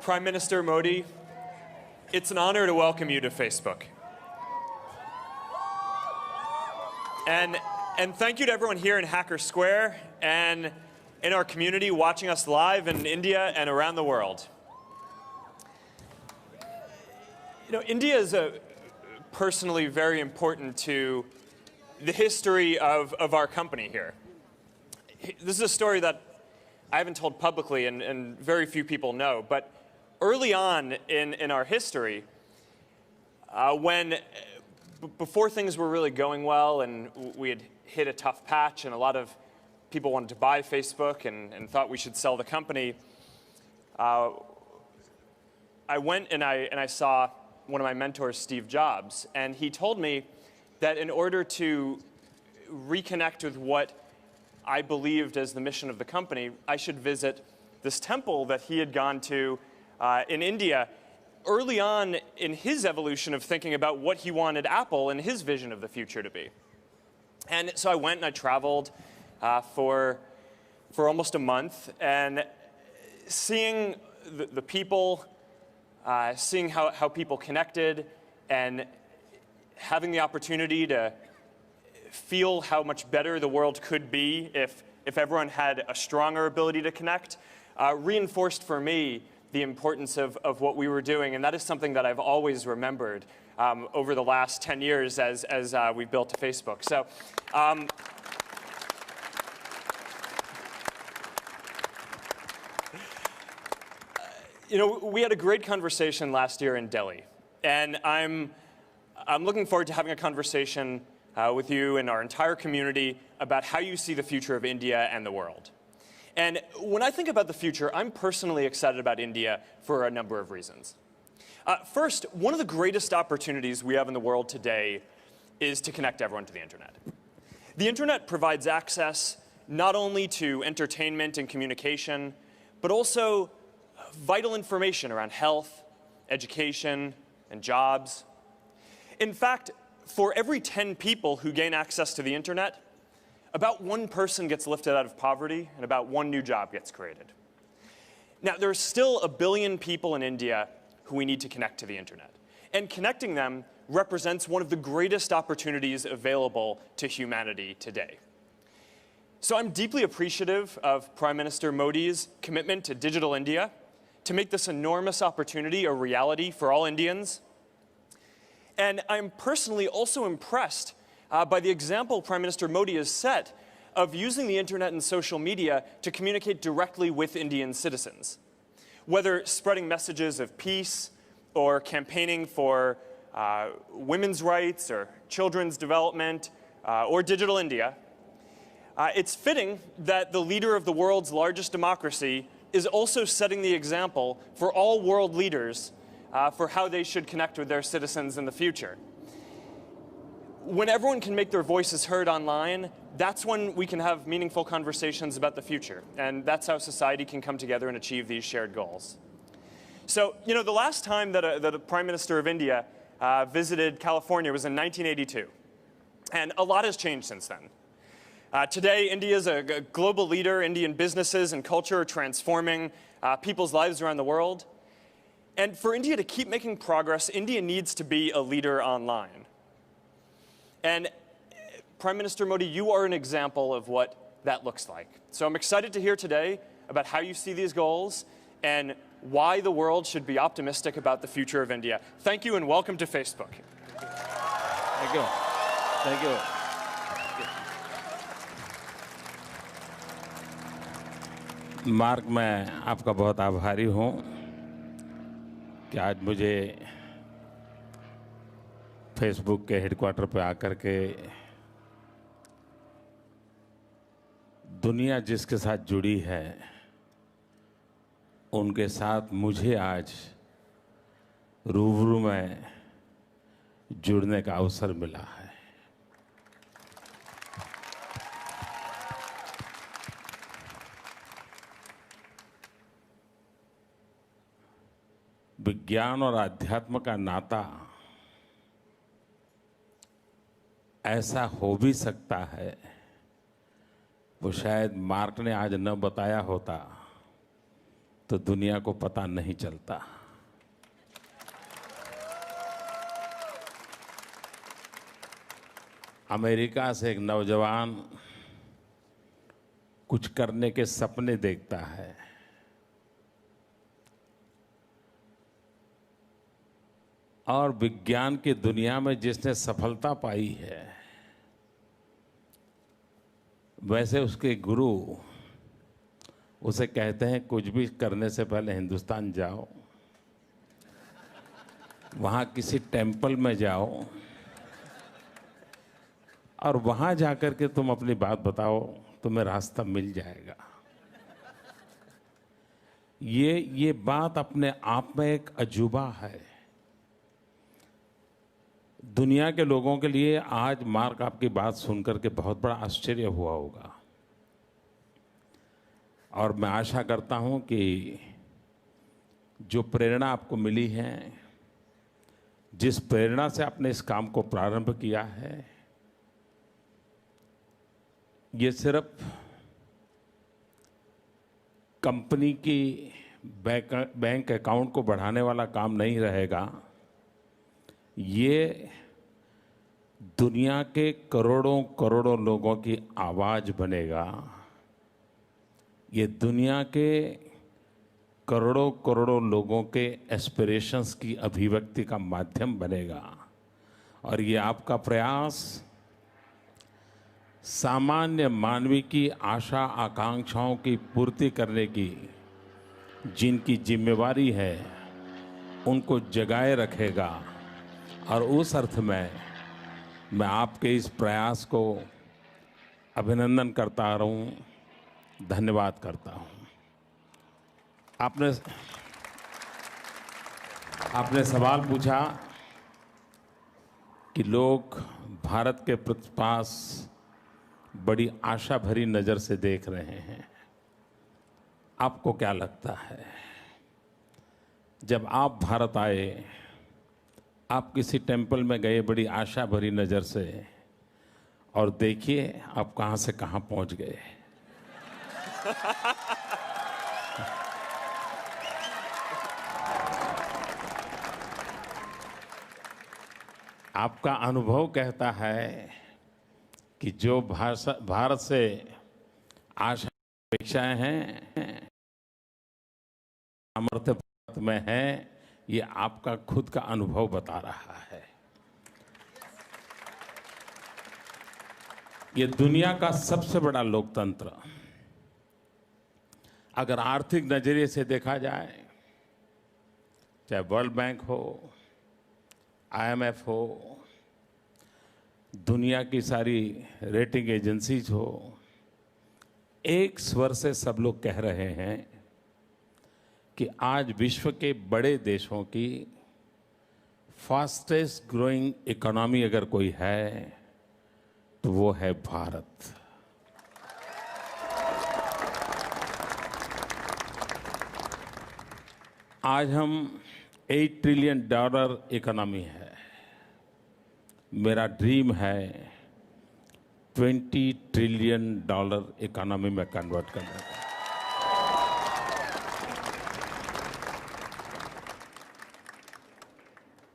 Prime Minister Modi, it's an honor to welcome you to Facebook. And thank you to everyone here in Hacker Square and in our community watching us live in India and around the world. You know, India is personally very important to the history of our company here. This is a story that I haven't told publicly and very few people know, but early on in our history, before things were really going well and we had hit a tough patch and a lot of people wanted to buy Facebook and thought we should sell the company, I went and I saw one of my mentors, Steve Jobs, and he told me that in order to reconnect with what I believed as the mission of the company, I should visit this temple that he had gone to in India early on in his evolution of thinking about what he wanted Apple and his vision of the future to be. And so I went and I traveled for almost a month, and seeing the people, seeing how people connected, and having the opportunity to feel how much better the world could be if everyone had a stronger ability to connect, reinforced for me the importance of what we were doing. And that is something that I've always remembered over the last 10 years as we've built Facebook. So, you know, we had a great conversation last year in Delhi. And I'm looking forward to having a conversation with you and our entire community about how you see the future of India and the world. And when I think about the future, I'm personally excited about India for a number of reasons. First, one of the greatest opportunities we have in the world today is to connect everyone to the internet. The internet provides access not only to entertainment and communication, but also vital information around health, education, and jobs. In fact, for every 10 people who gain access to the internet, about one person gets lifted out of poverty and about one new job gets created. Now, there are still 1 billion people in India who we need to connect to the internet. And connecting them represents one of the greatest opportunities available to humanity today. So I'm deeply appreciative of Prime Minister Modi's commitment to Digital India, to make this enormous opportunity a reality for all Indians. And I'm personally also impressed by the example Prime Minister Modi has set of using the internet and social media to communicate directly with Indian citizens. Whether spreading messages of peace or campaigning for women's rights or children's development or Digital India, it's fitting that the leader of the world's largest democracy is also setting the example for all world leaders for how they should connect with their citizens in the future. When everyone can make their voices heard online, that's when we can have meaningful conversations about the future. And that's how society can come together and achieve these shared goals. So, you know, the last time that a Prime Minister of India visited California was in 1982. And a lot has changed since then. Today, India is a global leader. Indian businesses and culture are transforming people's lives around the world. And for India to keep making progress, India needs to be a leader online. And Prime Minister Modi, you are an example of what that looks like. So I'm excited to hear today about how you see these goals and why the world should be optimistic about the future of India. Thank you and welcome to Facebook. Thank you. Thank you. Mark, मैं आपका बहुत आभारी हूँ कि आज मुझे Facebook के headquarter पे आकर के दुनिया जिसके साथ जुड़ी है उनके साथ मुझे आज रूबरू में जुड़ने का अवसर मिला है। विज्ञान और आध्यात्म का नाता ऐसा हो भी सकता है, वो शायद मार्क ने आज न बताया होता तो दुनिया को पता नहीं चलता। अमेरिका से एक नौजवान कुछ करने के सपने देखता है, और विज्ञान की दुनिया में जिसने सफलता पाई है, वैसे उसके गुरु उसे कहते हैं कुछ भी करने से पहले हिंदुस्तान जाओ, वहाँ किसी टेम्पल में जाओ और वहाँ जाकर के तुम अपनी बात बताओ, तुम्हें रास्ता मिल जाएगा। ये बात अपने आप में एक अजूबा है। दुनिया के लोगों के लिए आज मार्क आपकी बात सुनकर के बहुत बड़ा आश्चर्य हुआ होगा, और मैं आशा करता हूं कि जो प्रेरणा आपको मिली है, जिस प्रेरणा से आपने इस काम को प्रारंभ किया है, ये सिर्फ कंपनी की बैंक अकाउंट को बढ़ाने वाला काम नहीं रहेगा, ये दुनिया के करोड़ों करोड़ों लोगों की आवाज बनेगा। ये दुनिया के करोड़ों करोड़ों लोगों के एस्पिरेशंस की अभिव्यक्ति का माध्यम बनेगा। और ये आपका प्रयास सामान्य मानवी की आशा आकांक्षाओं की पूर्ति करने की जिनकी जिम्मेवारी है, उनको जगाए रखेगा। और उस अर्थ में मैं आपके इस प्रयास को अभिनंदन करता रहूं, धन्यवाद करता हूं। आपने सवाल पूछा कि लोग भारत के पास बड़ी आशा भरी नज़र से देख रहे हैं। आपको क्या लगता है, जब आप भारत आए, आप किसी टेम्पल में गए बड़ी आशा भरी नज़र से, और देखिए आप कहाँ से कहाँ पहुँच गए। आपका अनुभव कहता है कि जो भारत से आशा अपेक्षाएं हैं, सामर्थ्य भारत में है, ये आपका खुद का अनुभव बता रहा है। ये दुनिया का सबसे बड़ा लोकतंत्र, अगर आर्थिक नजरिए से देखा जाए, चाहे वर्ल्ड बैंक हो, IMF हो, दुनिया की सारी रेटिंग एजेंसीज हो, एक स्वर से सब लोग कह रहे हैं कि आज विश्व के बड़े देशों की फास्टेस्ट ग्रोइंग इकोनॉमी अगर कोई है तो वो है भारत। आज हम $8 ट्रिलियन इकोनॉमी है। मेरा ड्रीम है $20 ट्रिलियन इकोनॉमी में कन्वर्ट करने का।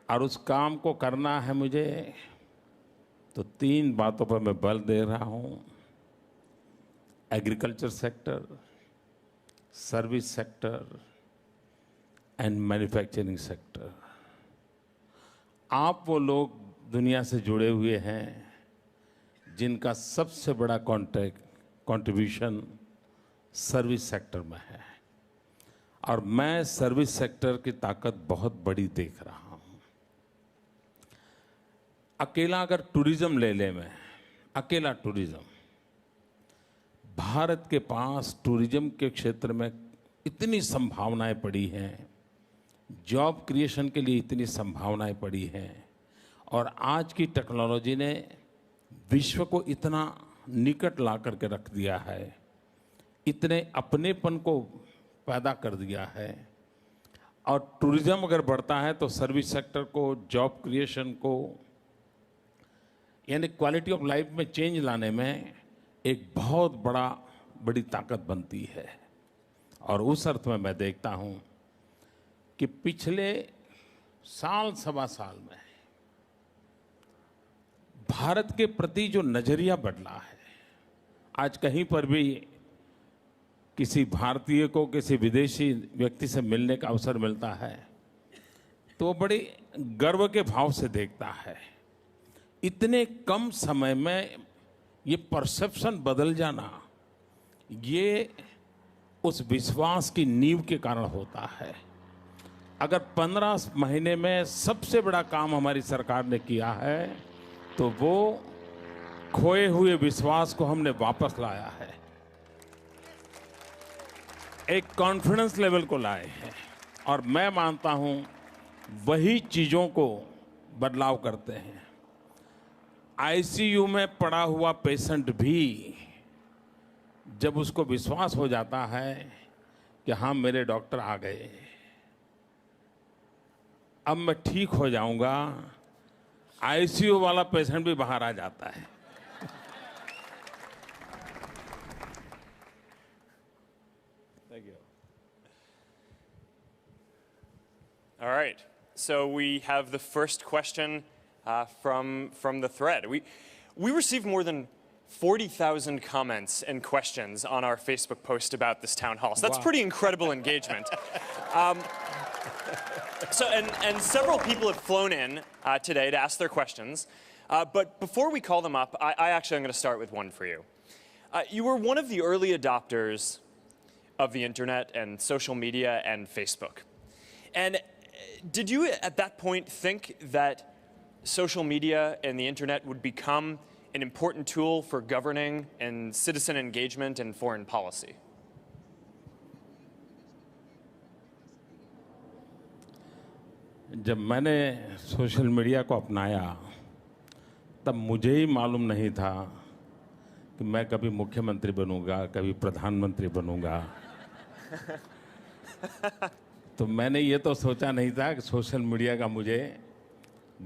और उस काम को करना है मुझे, तो 3 बातों पर मैं बल दे रहा हूं: agriculture sector, service sector and manufacturing sector. आप वो लोग दुनिया से जुड़े हुए हैं जिनका सबसे बड़ा कंट्रीब्यूशन सर्विस सेक्टर में है, और मैं सर्विस सेक्टर की ताकत बहुत बड़ी देख रहा हूं। अकेला अगर टूरिज्म ले ले, मैं अकेला टूरिज्म, भारत के पास टूरिज्म के क्षेत्र में इतनी संभावनाएं पड़ी हैं, जॉब क्रिएशन के लिए इतनी संभावनाएं पड़ी हैं, और आज की टेक्नोलॉजी ने विश्व को इतना निकट ला करके रख दिया है, इतने अपनेपन को पैदा कर दिया है। और टूरिज्म अगर बढ़ता है तो सर्विस सेक्टर को, जॉब क्रिएशन को, यानी क्वालिटी ऑफ लाइफ में चेंज लाने में एक बहुत बड़ी ताकत बनती है। और उस अर्थ में मैं देखता हूं कि पिछले साल सवा साल में भारत के प्रति जो नजरिया बदला है, आज कहीं पर भी किसी भारतीय को किसी विदेशी व्यक्ति से मिलने का अवसर मिलता है तो वो बड़े गर्व के भाव से देखता है। इतने कम समय में ये परसेप्शन बदल जाना, ये उस विश्वास की नींव के कारण होता है। अगर 15 महीने में सबसे बड़ा काम हमारी सरकार ने किया है तो वो खोए हुए विश्वास को हमने वापस लाया है, एक कॉन्फिडेंस लेवल को लाए हैं। और मैं मानता हूं वही चीजों को बदलाव करते हैं। आईसीयू में पड़ा हुआ पेशेंट भी जब उसको विश्वास हो जाता है कि हाँ मेरे डॉक्टर आ गए, अब मैं ठीक हो जाऊंगा, आईसीयू वाला पेशेंट भी बाहर आ जाता है। Thank you. All right. So we have the first question from the thread. We received more than 40,000 comments and questions on our Facebook post about this town hall. So that's Wow. pretty incredible engagement. And several people have flown in today to ask their questions. But before we call them up, I actually am going to start with one for you. You were one of the early adopters of the internet and social media and Facebook. And did you at that point think that social media and the internet would become an important tool for governing and citizen engagement in foreign policy? जब मैंने social media को अपनाया तब मुझे ही मालूम नहीं था कि मैं कभी मुख्यमंत्री बनूंगा, कभी प्रधानमंत्री बनूंगा। तो मैंने ये तो सोचा नहीं था कि सोशल मीडिया का मुझे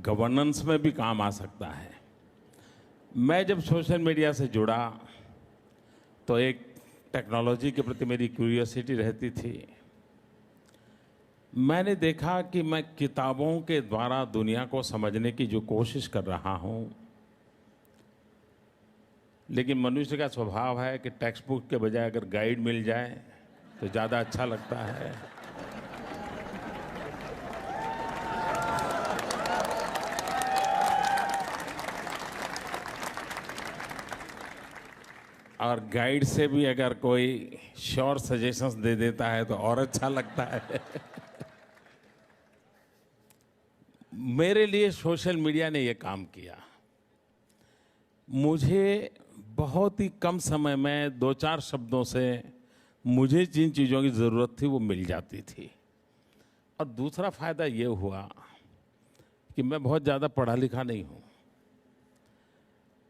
गवर्नेंस में भी काम आ सकता है। मैं जब सोशल मीडिया से जुड़ा तो एक टेक्नोलॉजी के प्रति मेरी क्यूरियोसिटी रहती थी। मैंने देखा कि मैं किताबों के द्वारा दुनिया को समझने की जो कोशिश कर रहा हूँ, लेकिन मनुष्य का स्वभाव है कि टेक्स्ट बुक के बजाय अगर गाइड मिल जाए तो ज़्यादा अच्छा लगता है। और गाइड से भी अगर कोई श्योर सजेशंस दे देता है तो और अच्छा लगता है। मेरे लिए सोशल मीडिया ने ये काम किया। मुझे बहुत ही कम समय में 2-4 शब्दों से मुझे जिन चीज़ों की ज़रूरत थी वो मिल जाती थी। और दूसरा फ़ायदा ये हुआ कि मैं बहुत ज़्यादा पढ़ा लिखा नहीं हूँ,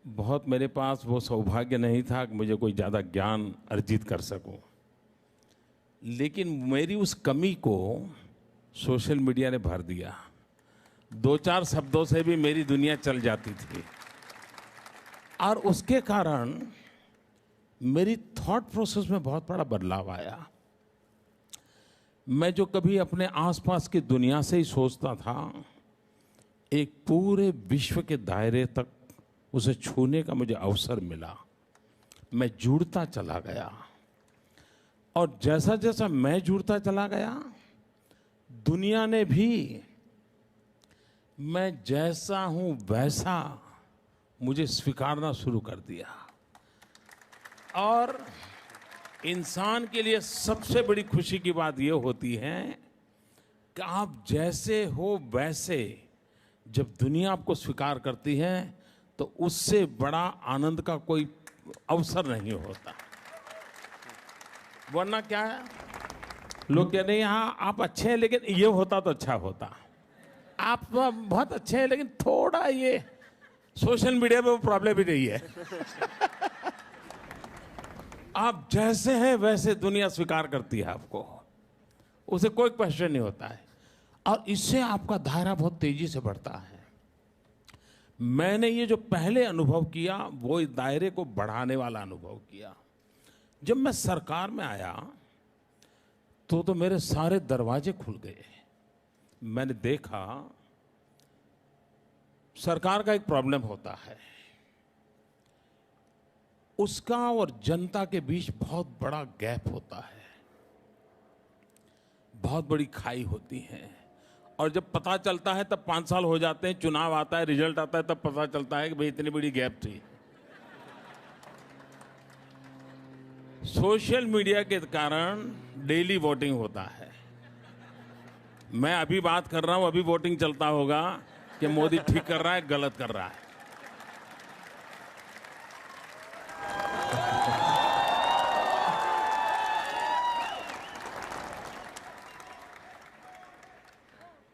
बहुत मेरे पास वो सौभाग्य नहीं था कि मुझे कोई ज़्यादा ज्ञान अर्जित कर सकूं। लेकिन मेरी उस कमी को सोशल मीडिया ने भर दिया। 2-4 शब्दों से भी मेरी दुनिया चल जाती थी और उसके कारण मेरी थॉट प्रोसेस में बहुत बड़ा बदलाव आया। मैं जो कभी अपने आसपास की दुनिया से ही सोचता था, एक पूरे विश्व के दायरे तक उसे छूने का मुझे अवसर मिला। मैं जुड़ता चला गया और जैसा जैसा मैं जुड़ता चला गया, दुनिया ने भी मैं जैसा हूं वैसा मुझे स्वीकारना शुरू कर दिया। और इंसान के लिए सबसे बड़ी खुशी की बात यह होती है कि आप जैसे हो वैसे जब दुनिया आपको स्वीकार करती है तो उससे बड़ा आनंद का कोई अवसर नहीं होता। वरना क्या है, लोग कहते हैं हाँ आप अच्छे हैं लेकिन ये होता तो अच्छा होता, आप बहुत अच्छे हैं लेकिन थोड़ा ये सोशल मीडिया पे वो प्रॉब्लम भी नहीं है। आप जैसे हैं वैसे दुनिया स्वीकार करती है आपको, उसे कोई क्वेश्चन नहीं होता है और इससे आपका दायरा बहुत तेजी से बढ़ता है। मैंने ये जो पहले अनुभव किया वो इस दायरे को बढ़ाने वाला अनुभव किया। जब मैं सरकार में आया तो मेरे सारे दरवाजे खुल गए। मैंने देखा सरकार का एक प्रॉब्लम होता है, उसका और जनता के बीच बहुत बड़ा गैप होता है, बहुत बड़ी खाई होती है। और जब पता चलता है तब 5 साल हो जाते हैं, चुनाव आता है, रिजल्ट आता है, तब पता चलता है कि भाई इतनी बड़ी गैप थी। सोशल मीडिया के कारण डेली वोटिंग होता है। मैं अभी बात कर रहा हूं, अभी वोटिंग चलता होगा कि मोदी ठीक कर रहा है, गलत कर रहा है।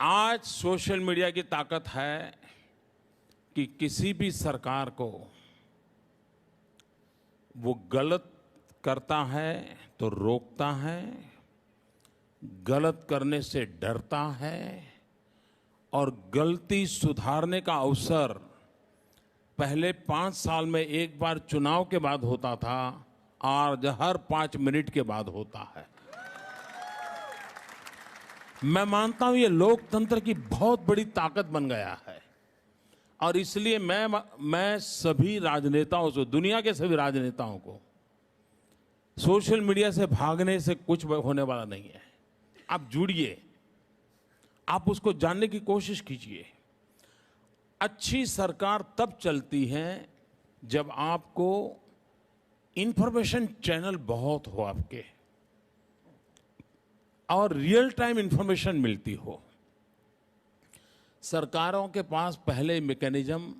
आज सोशल मीडिया की ताकत है कि किसी भी सरकार को वो गलत करता है तो रोकता है, गलत करने से डरता है, और गलती सुधारने का अवसर पहले 5 साल में एक बार चुनाव के बाद होता था, आज हर 5 मिनट के बाद होता है। मैं मानता हूं ये लोकतंत्र की बहुत बड़ी ताकत बन गया है, और इसलिए मैं सभी राजनेताओं से, दुनिया के सभी राजनेताओं को, सोशल मीडिया से भागने से कुछ होने वाला नहीं है। आप जुड़िए, आप उसको जानने की कोशिश कीजिए। अच्छी सरकार तब चलती है जब आपको इंफॉर्मेशन चैनल बहुत हो आपके, और रियल टाइम इंफॉर्मेशन मिलती हो। सरकारों के पास पहले मैकेनिज्म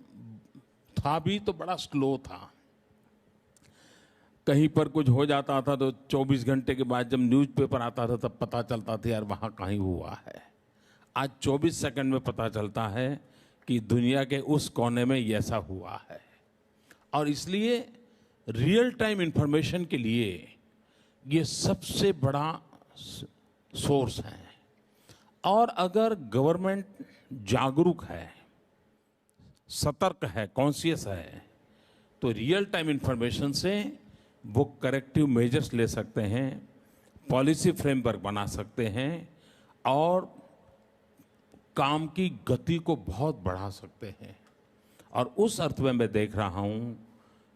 था भी तो बड़ा स्लो था। कहीं पर कुछ हो जाता था तो 24 घंटे के बाद जब न्यूज़पेपर आता था तब पता चलता था यार वहाँ कहीं हुआ है। आज 24 सेकंड में पता चलता है कि दुनिया के उस कोने में ये ऐसा हुआ है। और इसलिए रियल टाइम इंफॉर्मेशन के लिए ये सबसे बड़ा सोर्स है। और अगर गवर्नमेंट जागरूक है, सतर्क है, कॉन्शियस है, तो रियल टाइम इंफॉर्मेशन से वो करेक्टिव मेजर्स ले सकते हैं, पॉलिसी फ्रेमवर्क बना सकते हैं, और काम की गति को बहुत बढ़ा सकते हैं। और उस अर्थ में मैं देख रहा हूं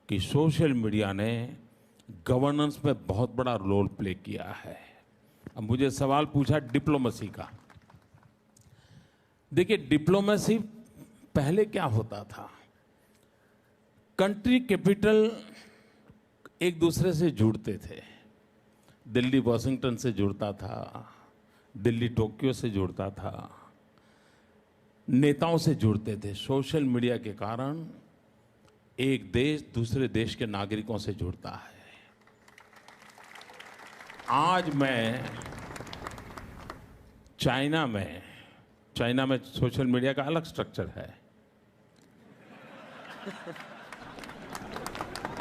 कि सोशल मीडिया ने गवर्नेंस में बहुत बड़ा रोल प्ले किया है। अब मुझे सवाल पूछा डिप्लोमेसी का। देखिए, डिप्लोमेसी पहले क्या होता था, कंट्री कैपिटल एक दूसरे से जुड़ते थे। दिल्ली वॉशिंगटन से जुड़ता था, दिल्ली टोक्यो से जुड़ता था, नेताओं से जुड़ते थे। सोशल मीडिया के कारण एक देश दूसरे देश के नागरिकों से जुड़ता है। आज मैं चाइना में सोशल मीडिया का अलग स्ट्रक्चर है,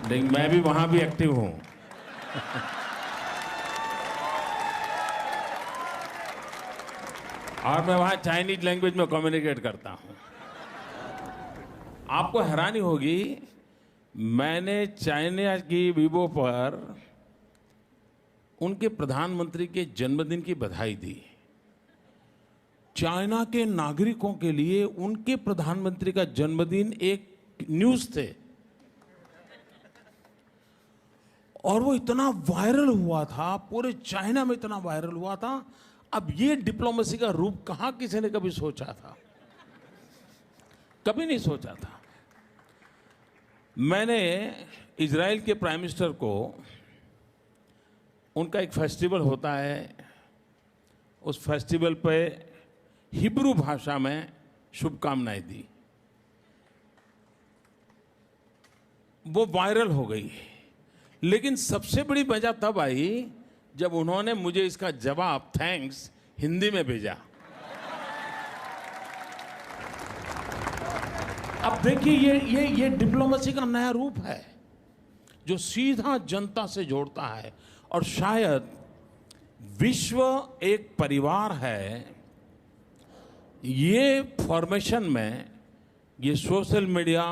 लेकिन मैं भी वहां भी एक्टिव हूं। और मैं वहां चाइनीज लैंग्वेज में कम्युनिकेट करता हूं। आपको हैरानी होगी, मैंने चाइना की वीबो पर उनके प्रधानमंत्री के जन्मदिन की बधाई दी। चाइना के नागरिकों के लिए उनके प्रधानमंत्री का जन्मदिन एक न्यूज थे, और वो इतना वायरल हुआ था, पूरे चाइना में इतना वायरल हुआ था। अब ये डिप्लोमेसी का रूप कहां किसी ने कभी सोचा था? कभी नहीं सोचा था। मैंने इजराइल के प्राइम मिनिस्टर को, उनका एक फेस्टिवल होता है, उस फेस्टिवल पे हिब्रू भाषा में शुभकामनाएं दी। वो वायरल हो गई। लेकिन सबसे बड़ी मजा तब आई जब उन्होंने मुझे इसका जवाब थैंक्स हिंदी में भेजा। अब देखिए, ये डिप्लोमेसी का नया रूप है जो सीधा जनता से जोड़ता है। और शायद विश्व एक परिवार है, ये फॉर्मेशन में ये सोशल मीडिया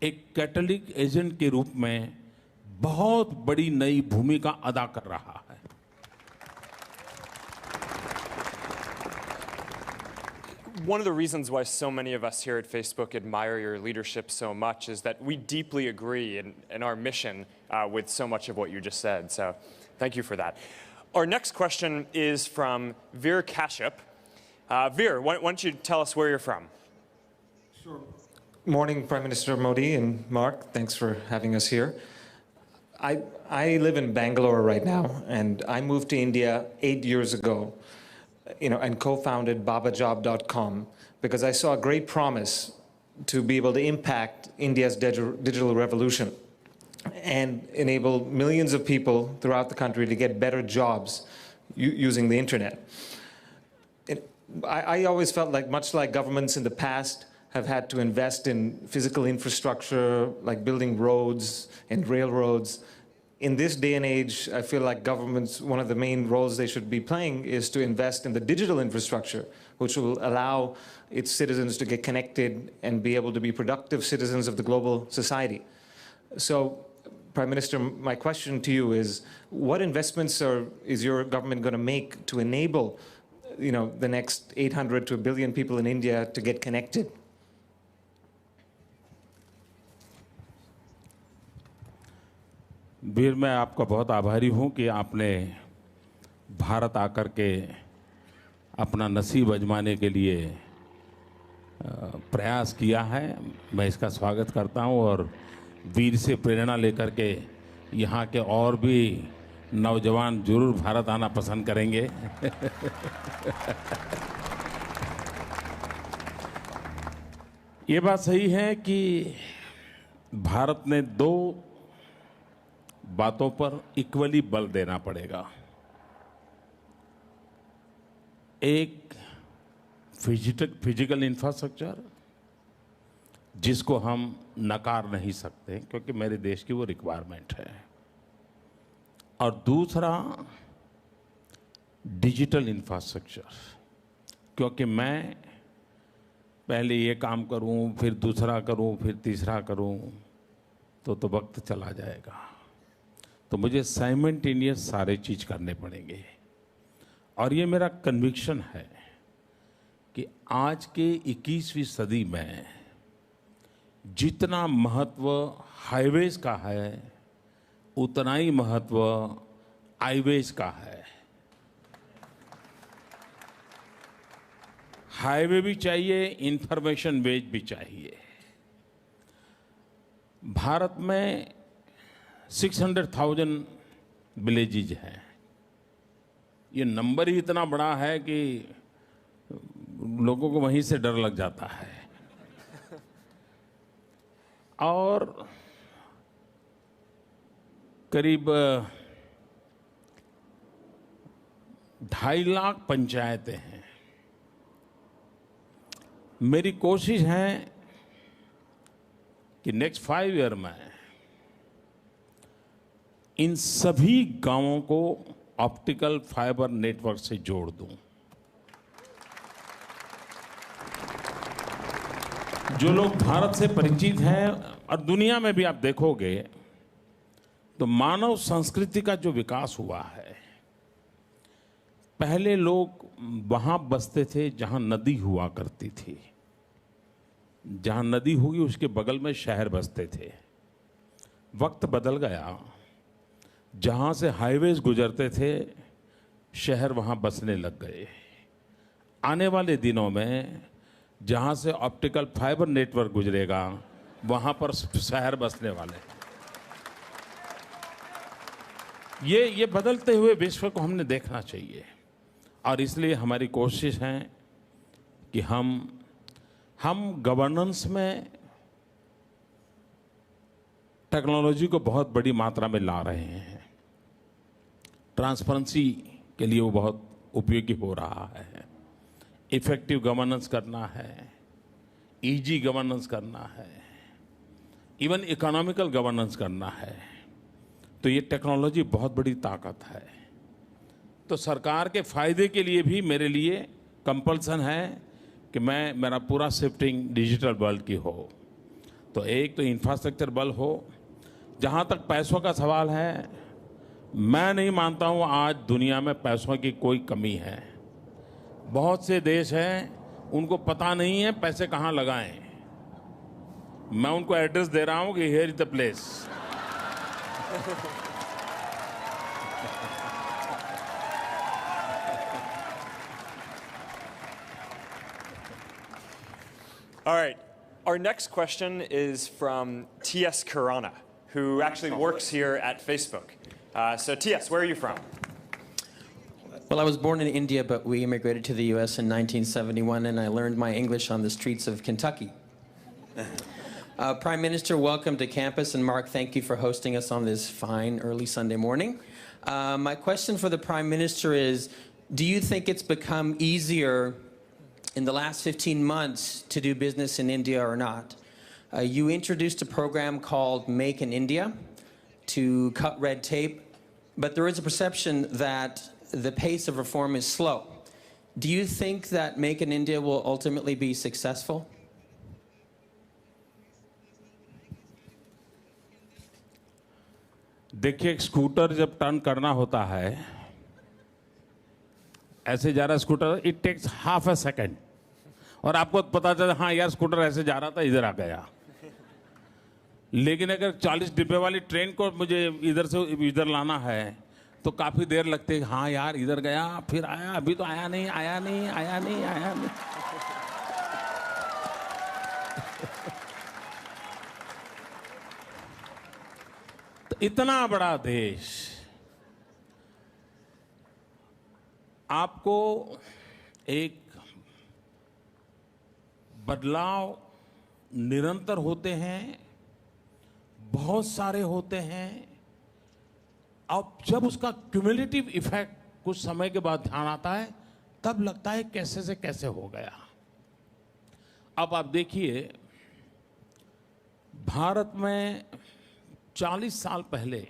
एक कैटलिक एजेंट के रूप में बहुत बड़ी नई भूमिका अदा कर रहा है। one of the reasons why so many of us here at Facebook admire your leadership so much is that we deeply agree in our mission with so much of what you just said. So thank you for that. Our next question is from Veer Kashyap. Veer, why don't you tell us where you're from? Sure. Morning, Prime Minister Modi and Mark. Thanks for having us here. I live in Bangalore right now, and I moved to India 8 years ago, and co-founded babajob.com because I saw a great promise to be able to impact India's digital revolution and enable millions of people throughout the country to get better jobs using the internet. I always felt like, much like governments in the past have had to invest in physical infrastructure, like building roads and railroads, in this day and age, I feel like governments, one of the main roles they should be playing is to invest in the digital infrastructure, which will allow its citizens to get connected and be able to be productive citizens of the global society. So, Prime Minister, my question to you is, what investments is your government going to make to enable, the next 800 to 1 billion people in India to get connected? वीर, मैं आपका बहुत आभारी हूं कि आपने भारत आकर के अपना नसीब आजमाने के लिए प्रयास किया है। मैं इसका स्वागत करता हूं और वीर से प्रेरणा लेकर के यहाँ के और भी नौजवान जरूर भारत आना पसंद करेंगे। ये बात सही है कि भारत ने दो बातों पर इक्वली बल देना पड़ेगा। एक फिजिकल इंफ्रास्ट्रक्चर, जिसको हम नकार नहीं सकते क्योंकि मेरे देश की वो रिक्वायरमेंट है, और दूसरा डिजिटल इंफ्रास्ट्रक्चर, क्योंकि मैं पहले ये काम करूं, फिर दूसरा करूं, फिर तीसरा करूं, तो वक्त चला जाएगा। तो मुझे साइमल्टेनियस सारे चीज करने पड़ेंगे। और ये मेरा कन्विक्शन है कि आज के 21वीं सदी में जितना महत्व हाईवेज का है, उतना ही महत्व आईवेज का है। हाईवे भी चाहिए, इंफॉर्मेशन वेज भी चाहिए। भारत में 600,000 विलेजेज हैं। ये नंबर ही इतना बड़ा है कि लोगों को वहीं से डर लग जाता है। और करीब 2.5 लाख पंचायतें हैं। मेरी कोशिश है कि नेक्स्ट 5 ईयर में इन सभी गांवों को ऑप्टिकल फाइबर नेटवर्क से जोड़ दूं। जो लोग भारत से परिचित हैं, और दुनिया में भी आप देखोगे तो मानव संस्कृति का जो विकास हुआ है, पहले लोग वहां बसते थे जहां नदी हुआ करती थी। जहां नदी होगी उसके बगल में शहर बसते थे। वक्त बदल गया, जहां से हाईवेज गुजरते थे शहर वहां बसने लग गए। आने वाले दिनों में जहां से ऑप्टिकल फाइबर नेटवर्क गुजरेगा वहां पर शहर बसने वाले। ये बदलते हुए विश्व को हमने देखना चाहिए, और इसलिए हमारी कोशिश है कि हम गवर्नेंस में टेक्नोलॉजी को बहुत बड़ी मात्रा में ला रहे हैं। ट्रांसपेरेंसी के लिए वो बहुत उपयोगी हो रहा है। इफेक्टिव गवर्नेंस करना है, इजी गवर्नेंस करना है, इवन इकोनॉमिकल गवर्नेंस करना है। तो ये टेक्नोलॉजी बहुत बड़ी ताकत है। तो सरकार के फायदे के लिए भी मेरे लिए कंपल्सन है कि मेरा पूरा शिफ्टिंग डिजिटल वर्ल्ड की हो। तो एक तो इंफ्रास्ट्रक्चर बल हो। जहाँ तक पैसों का सवाल है, मैं नहीं मानता हूँ आज दुनिया में पैसों की कोई कमी है। बहुत से देश हैं उनको पता नहीं है पैसे कहाँ लगाएं। मैं उनको एड्रेस दे रहा हूं कि here is the place. All right. Our next question is from T.S. Karana, who actually works here at Facebook. So T.S., where are you from? Well, I was born in India, but we immigrated to the U.S. in 1971, and I learned my English on the streets of Kentucky. Prime Minister, welcome to campus, and Mark, thank you for hosting us on this fine early Sunday morning. My question for the Prime Minister is, do you think it's become easier in the last 15 months to do business in India or not? You introduced a program called Make in India to cut red tape, but there is a perception that the pace of reform is slow. Do you think that Make in India will ultimately be successful? देखिए, एक scooter जब turn करना होता है, ऐसे जा रहा scooter, it takes half a second, और आपको पता चला हाँ यार स्कूटर ऐसे जा रहा था, इधर आ गया। लेकिन अगर 40 डिब्बे वाली ट्रेन को मुझे इधर से इधर लाना है तो काफी देर लगती है। हाँ यार इधर गया, फिर आया, अभी तो आया नहीं, आया नहीं, आया नहीं, आया नहीं। तो इतना बड़ा देश, आपको एक बदलाव निरंतर होते हैं, बहुत सारे होते हैं। अब जब उसका क्यूमुलेटिव इफेक्ट कुछ समय के बाद ध्यान आता है, तब लगता है कैसे से कैसे हो गया। अब आप देखिए, भारत में 40 साल पहले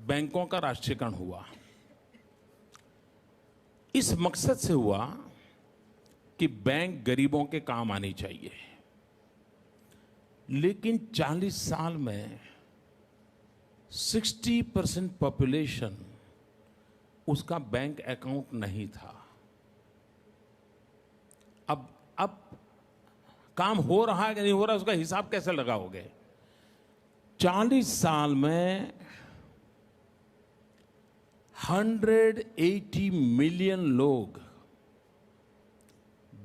बैंकों का राष्ट्रीयकरण हुआ। इस मकसद से हुआ कि बैंक गरीबों के काम आनी चाहिए। लेकिन 40 साल में 60% पॉपुलेशन उसका बैंक अकाउंट नहीं था। अब काम हो रहा है कि नहीं हो रहा, उसका हिसाब कैसे लगाओगे? 40 साल में 180 मिलियन लोग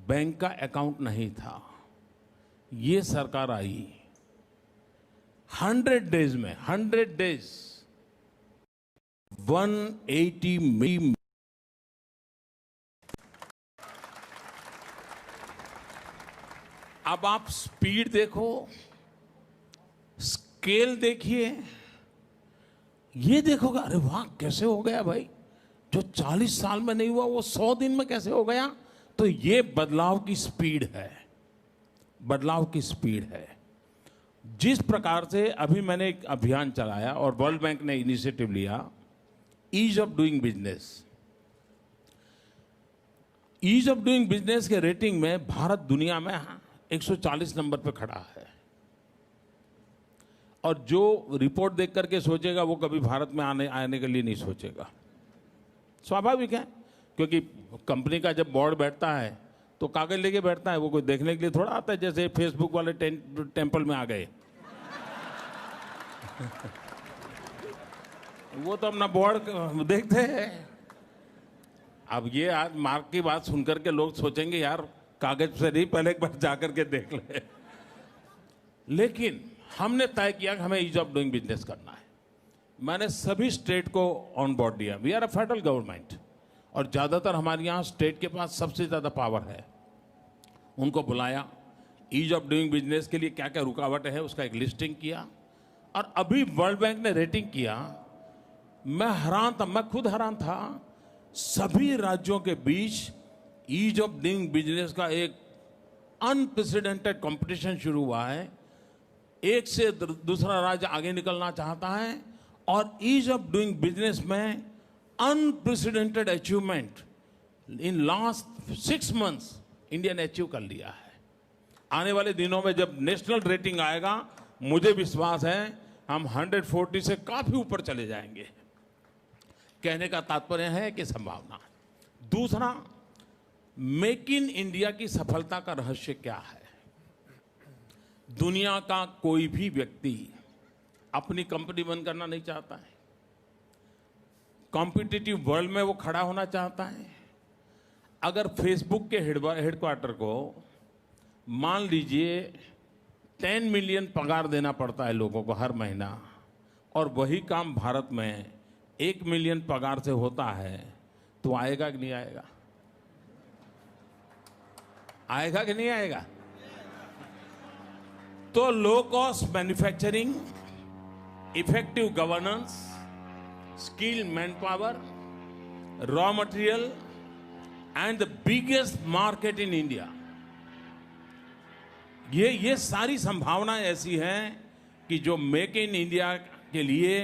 बैंक का अकाउंट नहीं था। ये सरकार आई 100 डेज में, 100 डेज 180 मिलियन। अब आप स्पीड देखो, स्केल देखिए, ये देखोगे अरे वाह कैसे हो गया भाई, जो 40 साल में नहीं हुआ वो 100 दिन में कैसे हो गया। तो ये बदलाव की स्पीड है, बदलाव की स्पीड है। जिस प्रकार से अभी मैंने एक अभियान चलाया और वर्ल्ड बैंक ने इनिशिएटिव लिया, ease of doing business. Ease of doing business के रेटिंग में भारत दुनिया में 140 नंबर पे खड़ा है। और जो रिपोर्ट देख करके सोचेगा वो कभी भारत में आने के लिए नहीं सोचेगा। स्वाभाविक है, क्योंकि कंपनी का जब बोर्ड बैठता है तो कागज लेके बैठता है, वो कोई देखने के लिए थोड़ा आता है जैसे फेसबुक वाले टेंपल में आ गए। वो तो अपना बोर्ड देखते हैं। अब ये आज मार्क की बात सुनकर के लोग सोचेंगे यार कागज से नहीं, पहले एक बार जाकर के देख ले। लेकिन हमने तय किया कि हमें ईज ऑफ डूइंग बिजनेस करना है। मैंने सभी स्टेट को ऑन बोर्ड दिया। We are a federal government, और ज़्यादातर हमारे यहाँ स्टेट के पास सबसे ज़्यादा पावर है। उनको बुलाया, ईज ऑफ डूइंग बिजनेस के लिए क्या क्या रुकावट है उसका एक लिस्टिंग किया, और अभी वर्ल्ड बैंक ने रेटिंग किया। मैं हैरान था, मैं खुद हैरान था। सभी राज्यों के बीच ईज ऑफ डूइंग बिजनेस का एक अनप्रेसिडेंटेड कंपटीशन शुरू हुआ है। एक से दूसरा राज्य आगे निकलना चाहता है, और ईज ऑफ डूइंग बिजनेस में unprecedented achievement in last 6 months India ने अचीव कर लिया है। आने वाले दिनों में जब नेशनल रेटिंग आएगा, मुझे विश्वास है हम 140 से काफी ऊपर चले जाएंगे। कहने का तात्पर्य है कि संभावना। दूसरा, मेक इन इंडिया की सफलता का रहस्य क्या है? दुनिया का कोई भी व्यक्ति अपनी कंपनी बंद करना नहीं चाहता है। कॉम्पिटिटिव वर्ल्ड में वो खड़ा होना चाहता है। अगर फेसबुक के हेडक्वार्टर को मान लीजिए 10 मिलियन पगार देना पड़ता है लोगों को हर महीना, और वही काम भारत में 1 मिलियन पगार से होता है, तो आएगा कि नहीं आएगा? आएगा कि नहीं आएगा? तो low cost manufacturing, effective governance, skill man power, raw material and the biggest market in India, ये सारी संभावनाएं ऐसी हैं कि जो मेक इन इंडिया के लिए,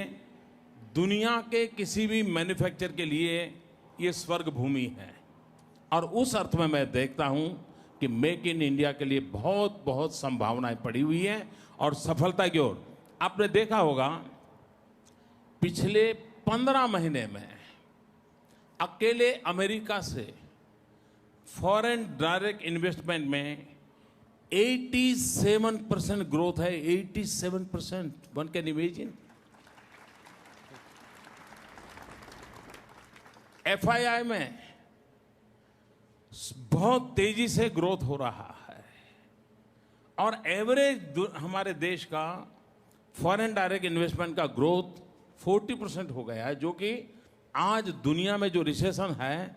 दुनिया के किसी भी मैन्युफैक्चर के लिए ये स्वर्ग भूमि है। और उस अर्थ में मैं देखता हूं कि मेक इन इंडिया के लिए बहुत बहुत संभावनाएं पड़ी हुई हैं और सफलता की ओर। आपने देखा होगा पिछले 15 महीने में अकेले अमेरिका से फॉरेन डायरेक्ट इन्वेस्टमेंट में 87% ग्रोथ है। 87%, वन कैन इमेजिन। FII में बहुत तेजी से ग्रोथ हो रहा है, और एवरेज हमारे देश का फॉरेन डायरेक्ट इन्वेस्टमेंट का ग्रोथ 40% हो गया है, जो कि आज दुनिया में जो रिसेशन है,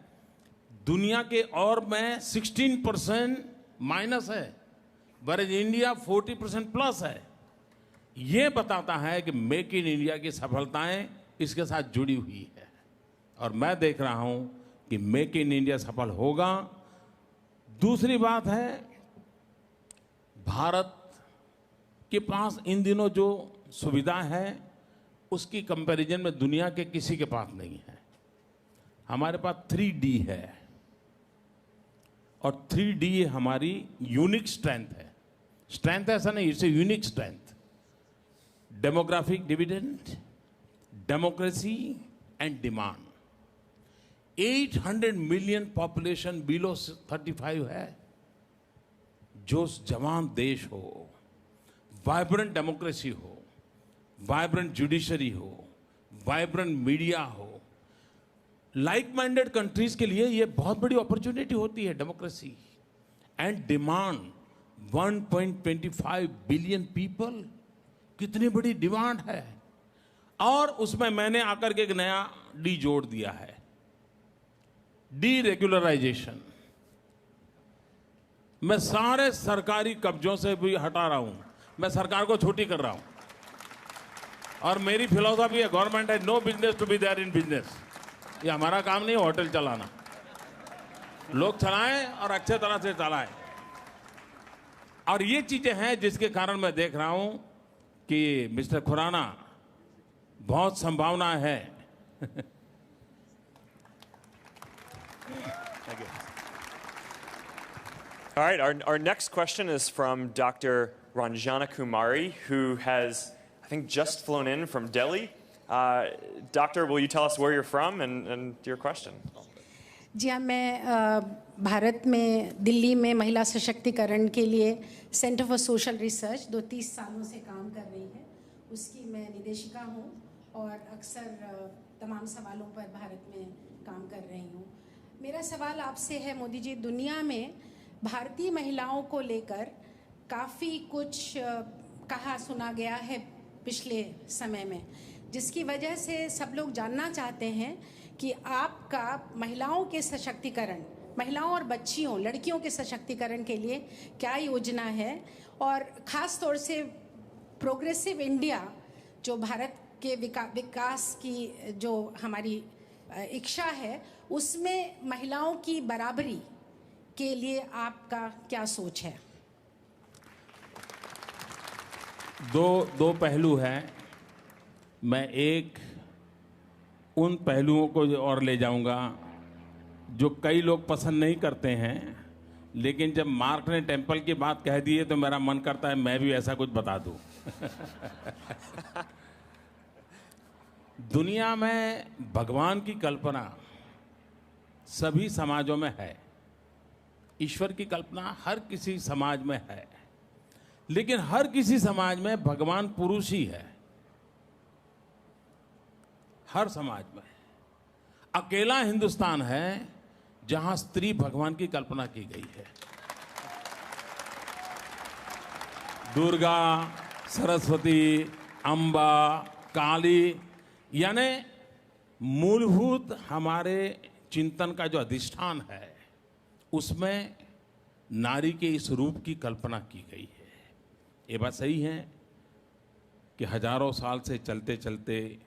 दुनिया के और में 16% माइनस है, वरज इंडिया 40% प्लस है। ये बताता है कि मेक इन इंडिया की सफलताएं इसके साथ जुड़ी हुई है, और मैं देख रहा हूं कि मेक इन इंडिया सफल होगा। दूसरी बात है, भारत के पास इन दिनों जो सुविधा है उसकी कंपैरिजन में दुनिया के किसी के पास नहीं है। हमारे पास 3D है, और 3D हमारी यूनिक स्ट्रेंथ है। स्ट्रेंथ ऐसा नहीं, it's a unique strength. Demographic dividend, democracy and demand. 800 million population below 35 है। जो जवान देश हो, वाइब्रेंट डेमोक्रेसी हो, वाइब्रेंट जुडिशरी हो, वाइब्रेंट मीडिया हो, लाइक माइंडेड कंट्रीज के लिए ये बहुत बड़ी अपॉर्चुनिटी होती है democracy. And demand 1.25 billion people, कितनी बड़ी डिमांड है। और उसमें मैंने आकर के एक नया डी जोड़ दिया है, डी रेगुलराइजेशन। मैं सारे सरकारी कब्जों से भी हटा रहा हूं, मैं सरकार को छुट्टी कर रहा हूं। और मेरी फिलॉसफी है, गवर्नमेंट है no business to be there in business. ये हमारा काम नहीं है होटल चलाना, लोग चलाएं और अच्छे तरह से चलाएं। और ये चीजें हैं जिसके कारण मैं देख रहा हूं कि मिस्टर खुराना बहुत संभावना है। Thank you. All right, our next question is from Dr. Ranjana Kumari, who has, I think, just flown in from Delhi. Doctor, will you tell us where you're from and your question? जी हाँ, मैं भारत में दिल्ली में महिला सशक्तिकरण के लिए centre for social research 30 सालों से काम कर रही है। उसकी मैं निदेशिका हूँ और अक्सर तमाम सवालों पर भारत में काम कर रही हूँ। मेरा सवाल आपसे है मोदी जी, दुनिया में भारतीय महिलाओं को लेकर काफ़ी कुछ कहा सुना गया है पिछले समय में, जिसकी वजह से सब लोग जानना चाहते हैं कि आपका महिलाओं के सशक्तिकरण, महिलाओं और बच्चियों, लड़कियों के सशक्तिकरण के लिए क्या योजना है, और ख़ास तौर से प्रोग्रेसिव इंडिया जो भारत के विकास की जो हमारी इच्छा है, उसमें महिलाओं की बराबरी के लिए आपका क्या सोच है? दो पहलू हैं। मैं एक उन पहलुओं को और ले जाऊंगा जो कई लोग पसंद नहीं करते हैं, लेकिन जब मार्क ने टेम्पल की बात कह दी है तो मेरा मन करता है मैं भी ऐसा कुछ बता दूं। दुनिया में भगवान की कल्पना सभी समाजों में है, ईश्वर की कल्पना हर किसी समाज में है, लेकिन हर किसी समाज में भगवान पुरुष ही है। हर समाज में अकेला हिंदुस्तान है जहां स्त्री भगवान की कल्पना की गई है। दुर्गा, सरस्वती, अंबा, काली, यानी मूलभूत हमारे चिंतन का जो अधिष्ठान है उसमें नारी के इस रूप की कल्पना की गई है। ये बात सही है कि हजारों साल से चलते चलते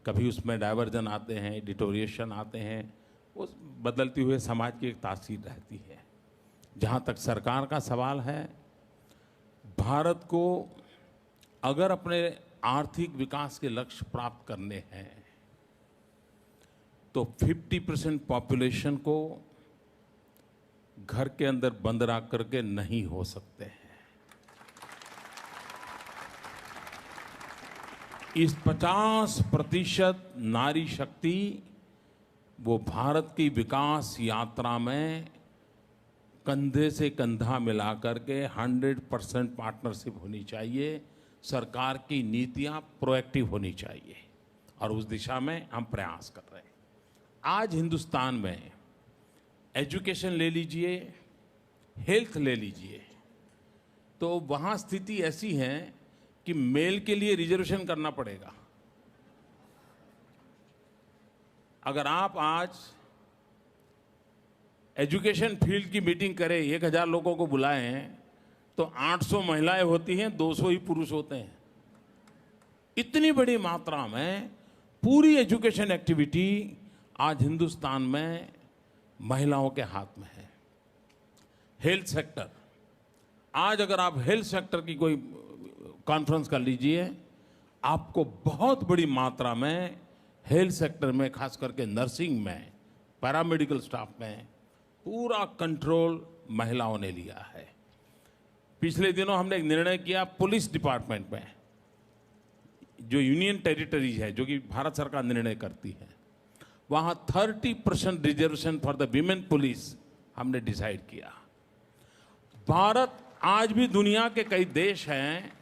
कभी उसमें डाइवर्जन आते हैं, डिटोरिएशन आते हैं, उस बदलते हुए समाज की एक तासीर रहती है। जहाँ तक सरकार का सवाल है, भारत को अगर अपने आर्थिक विकास के लक्ष्य प्राप्त करने हैं तो 50% पॉपुलेशन को घर के अंदर बंद रख करके नहीं हो सकते हैं। इस 50% नारी शक्ति वो भारत की विकास यात्रा में कंधे से कंधा मिलाकर के 100% पार्टनरशिप होनी चाहिए। सरकार की नीतियां प्रोएक्टिव होनी चाहिए और उस दिशा में हम प्रयास कर रहे हैं। आज हिंदुस्तान में एजुकेशन ले लीजिए, हेल्थ ले लीजिए, तो वहाँ स्थिति ऐसी है कि मेल के लिए रिजर्वेशन करना पड़ेगा। अगर आप आज एजुकेशन फील्ड की मीटिंग करें, 1000 लोगों को बुलाएं, तो 800 महिलाएं होती हैं, 200 ही पुरुष होते हैं। इतनी बड़ी मात्रा में पूरी एजुकेशन एक्टिविटी आज हिंदुस्तान में महिलाओं के हाथ में है। हेल्थ सेक्टर, आज अगर आप हेल्थ सेक्टर की कोई कॉन्फ्रेंस कर लीजिए, आपको बहुत बड़ी मात्रा में हेल्थ सेक्टर में, खास करके नर्सिंग में, पैरामेडिकल स्टाफ में पूरा कंट्रोल महिलाओं ने लिया है। पिछले दिनों हमने एक निर्णय किया, पुलिस डिपार्टमेंट में जो यूनियन टेरिटरीज है, जो कि भारत सरकार निर्णय करती है, वहाँ 30% reservation for the women police हमने डिसाइड किया। भारत आज भी दुनिया के कई देश हैं,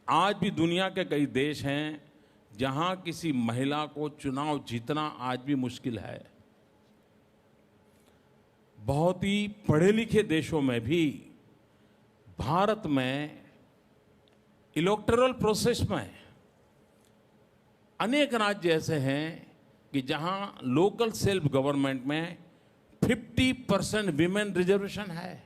आज भी दुनिया के कई देश हैं जहां किसी महिला को चुनाव जीतना आज भी मुश्किल है। बहुत ही पढ़े लिखे देशों में भी भारत में इलेक्टोरल प्रोसेस में अनेक राज्य ऐसे हैं कि जहां लोकल सेल्फ गवर्नमेंट में 50% विमेन रिजर्वेशन है।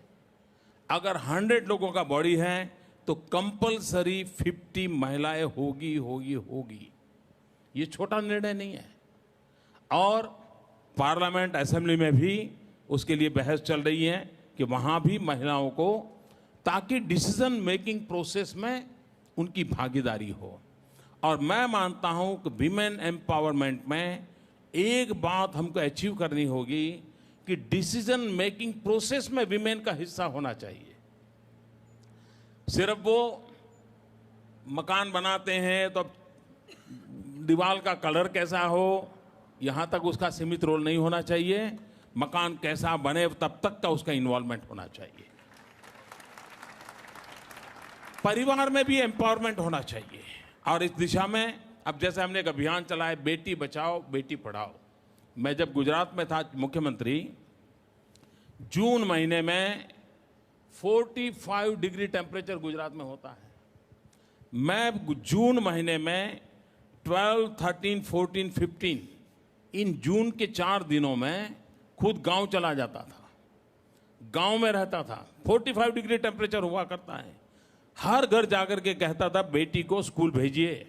अगर 100 लोगों का बॉडी है तो कंपलसरी 50 महिलाएं होगी। ये छोटा निर्णय नहीं है। और पार्लियामेंट, असेंबली में भी उसके लिए बहस चल रही है कि वहां भी महिलाओं को, ताकि डिसीजन मेकिंग प्रोसेस में उनकी भागीदारी हो। और मैं मानता हूं कि विमेन एम्पावरमेंट में एक बात हमको अचीव करनी होगी कि डिसीजन मेकिंग प्रोसेस में विमेन का हिस्सा होना चाहिए। सिर्फ वो मकान बनाते हैं तो दीवार का कलर कैसा हो, यहां तक उसका सीमित रोल नहीं होना चाहिए। मकान कैसा बने तब तक का उसका इन्वॉल्वमेंट होना चाहिए। परिवार में भी एम्पावरमेंट होना चाहिए। और इस दिशा में अब जैसे हमने एक अभियान चलाया, बेटी बचाओ बेटी पढ़ाओ। मैं जब गुजरात में था मुख्यमंत्री, जून महीने में 45 डिग्री टेम्परेचर गुजरात में होता है। मैं जून महीने में 12, 13, 14, 15 इन जून के 4 दिनों में खुद गांव चला जाता था, गांव में रहता था। 45 डिग्री टेम्परेचर हुआ करता है। हर घर जाकर के कहता था, बेटी को स्कूल भेजिए,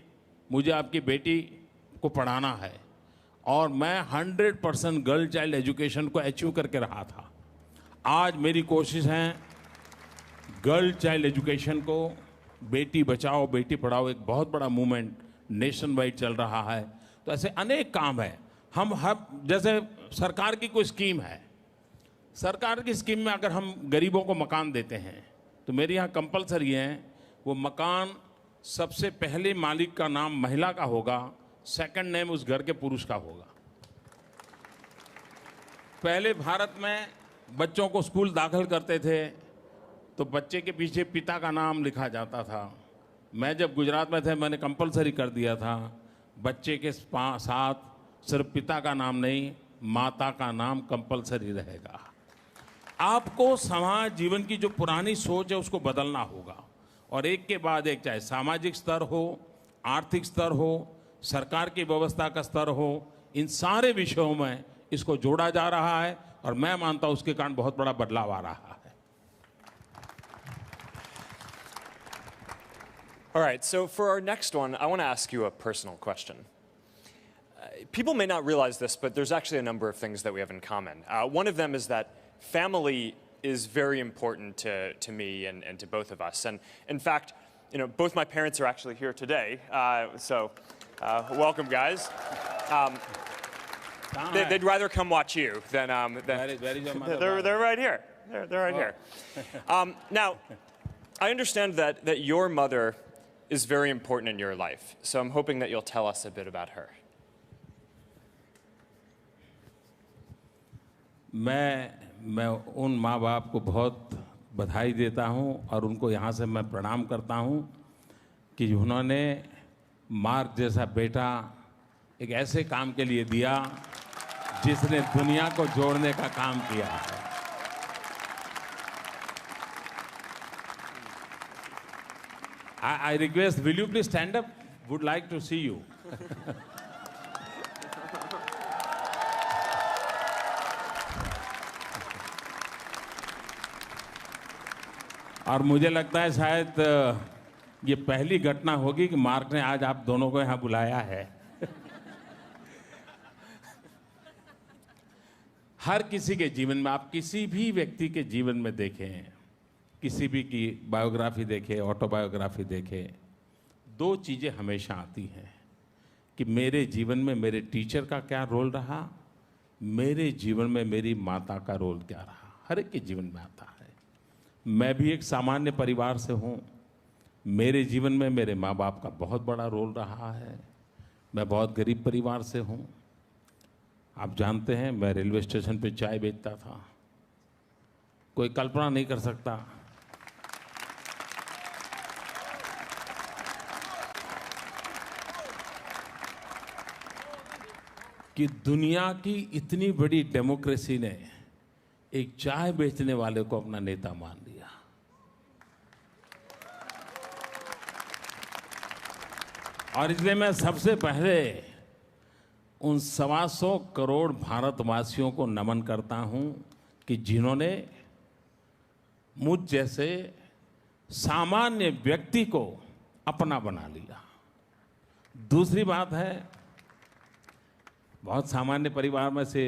मुझे आपकी बेटी को पढ़ाना है। और मैं 100% गर्ल चाइल्ड एजुकेशन को अचीव करके रहा था। आज मेरी कोशिश है गर्ल चाइल्ड एजुकेशन को, बेटी बचाओ बेटी पढ़ाओ, एक बहुत बड़ा मूवमेंट नेशन वाइड चल रहा है। तो ऐसे अनेक काम है। हम जैसे सरकार की कोई स्कीम है, सरकार की स्कीम में अगर हम गरीबों को मकान देते हैं तो मेरे यहाँ कंपलसरी है, वो मकान सबसे पहले मालिक का नाम महिला का होगा, सेकंड नेम उस घर के पुरुष का होगा। पहले भारत में बच्चों को स्कूल दाखिल करते थे तो बच्चे के पीछे पिता का नाम लिखा जाता था। मैं जब गुजरात में थे मैंने कंपलसरी कर दिया था, बच्चे के साथ सिर्फ पिता का नाम नहीं, माता का नाम कंपलसरी रहेगा। आपको समाज जीवन की जो पुरानी सोच है उसको बदलना होगा, और एक के बाद एक, चाहे सामाजिक स्तर हो, आर्थिक स्तर हो, सरकार की व्यवस्था का स्तर हो, इन सारे विषयों में इसको जोड़ा जा रहा है, और मैं मानता हूं उसके कारण बहुत बड़ा बदलाव आ रहा है। All right, so for our next one, I want to ask you a personal question. People may not realize this, but there's actually a number of things that we have in common. One of them is that family is very important to me and to both of us. And in fact, you know, both my parents are actually here today, so welcome, guys. They'd rather come watch you than Where is your mother? they're right here. They're right here. Now, I understand that your mother is very important in your life, so I'm hoping that you'll tell us a bit about her. मैं उन माँ बाप को बहुत बधाई देता हूँ और उनको यहाँ से मैं प्रणाम करता हूँ कि उन्होंने मार्क जैसा बेटा एक ऐसे काम के लिए दिया जिसने दुनिया को जोड़ने का काम किया है। I request, will you please stand up? Would like to see you. और मुझे लगता है शायद ये पहली घटना होगी कि मार्क ने आज आप दोनों को यहाँ बुलाया है। हर किसी के जीवन में, आप किसी भी व्यक्ति के जीवन में देखें, किसी भी की बायोग्राफी देखें, ऑटोबायोग्राफी देखें, दो चीज़ें हमेशा आती हैं कि मेरे जीवन में मेरे टीचर का क्या रोल रहा, मेरे जीवन में मेरी माता का रोल क्या रहा। हर एक के जीवन में आता है। मैं भी एक सामान्य परिवार से हूँ, मेरे जीवन में मेरे माँ बाप का बहुत बड़ा रोल रहा है। मैं बहुत गरीब परिवार से हूँ। आप जानते हैं मैं रेलवे स्टेशन पे चाय बेचता था। कोई कल्पना नहीं कर सकता कि दुनिया की इतनी बड़ी डेमोक्रेसी ने एक चाय बेचने वाले को अपना नेता मान लिया। और इसलिए मैं सबसे पहले उन 125 करोड़ भारतवासियों को नमन करता हूं कि जिन्होंने मुझ जैसे सामान्य व्यक्ति को अपना बना लिया। दूसरी बात है, बहुत सामान्य परिवार में से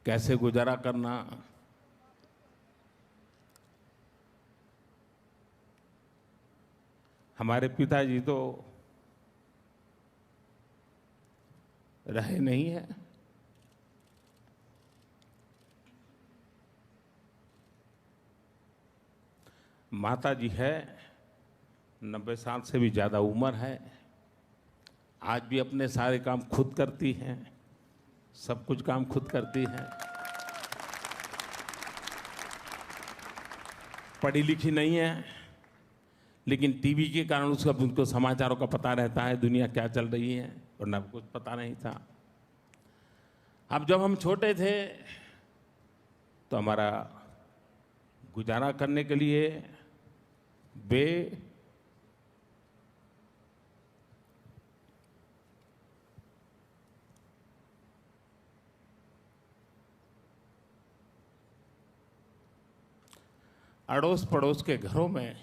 कैसे गुजारा करना, हमारे पिताजी तो रहे नहीं है। माता जी है, 90 साल से भी ज़्यादा उम्र है, आज भी अपने सारे काम खुद करती हैं, सब कुछ काम खुद करती हैं। पढ़ी लिखी नहीं है, लेकिन टीवी के कारण उनको समाचारों का पता रहता है, दुनिया क्या चल रही है, वरना कुछ पता नहीं था। अब जब हम छोटे थे तो हमारा गुजारा करने के लिए वे अड़ोस पड़ोस के घरों में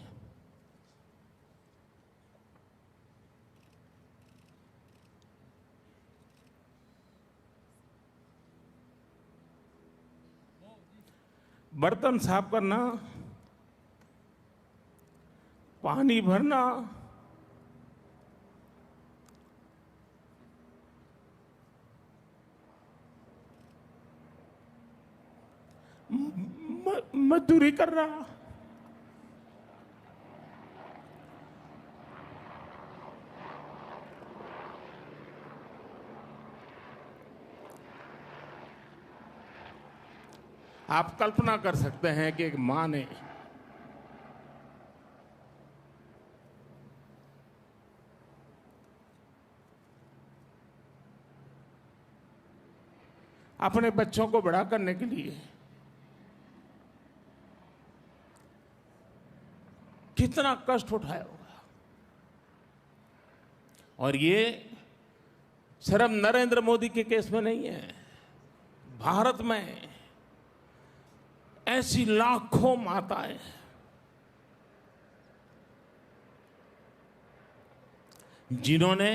बर्तन साफ करना, पानी भरना, मजदूरी करना, आप कल्पना कर सकते हैं कि एक मां ने अपने बच्चों को बड़ा करने के लिए कितना कष्ट उठाया होगा। और ये सिर्फ नरेंद्र मोदी के केस में नहीं है, भारत में ऐसी लाखों माताएं जिन्होंने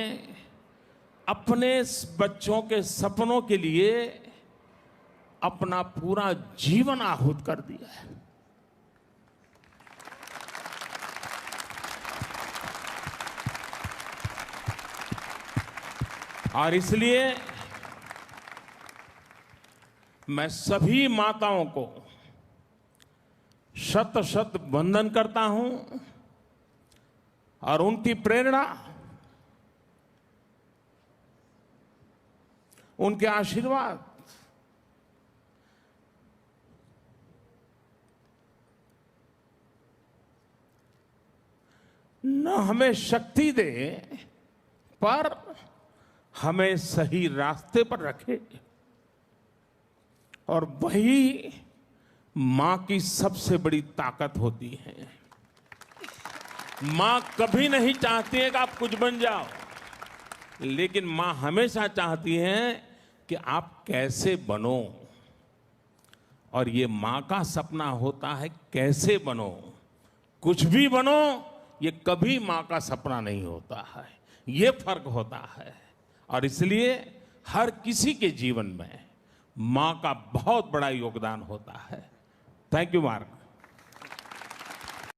अपने बच्चों के सपनों के लिए अपना पूरा जीवन आहूत कर दिया है। और इसलिए मैं सभी माताओं को शत शत वंदन करता हूं और उनकी प्रेरणा, उनके आशीर्वाद न हमें शक्ति दे पर हमें सही रास्ते पर रखे। और वही मां की सबसे बड़ी ताकत होती है। मां कभी नहीं चाहती है कि आप कुछ बन जाओ, लेकिन मां हमेशा चाहती है कि आप कैसे बनो। और ये मां का सपना होता है कैसे बनो। कुछ भी बनो, ये कभी मां का सपना नहीं होता है, ये फर्क होता है। और इसलिए हर किसी के जीवन में मां का बहुत बड़ा योगदान होता है। Thank you mark.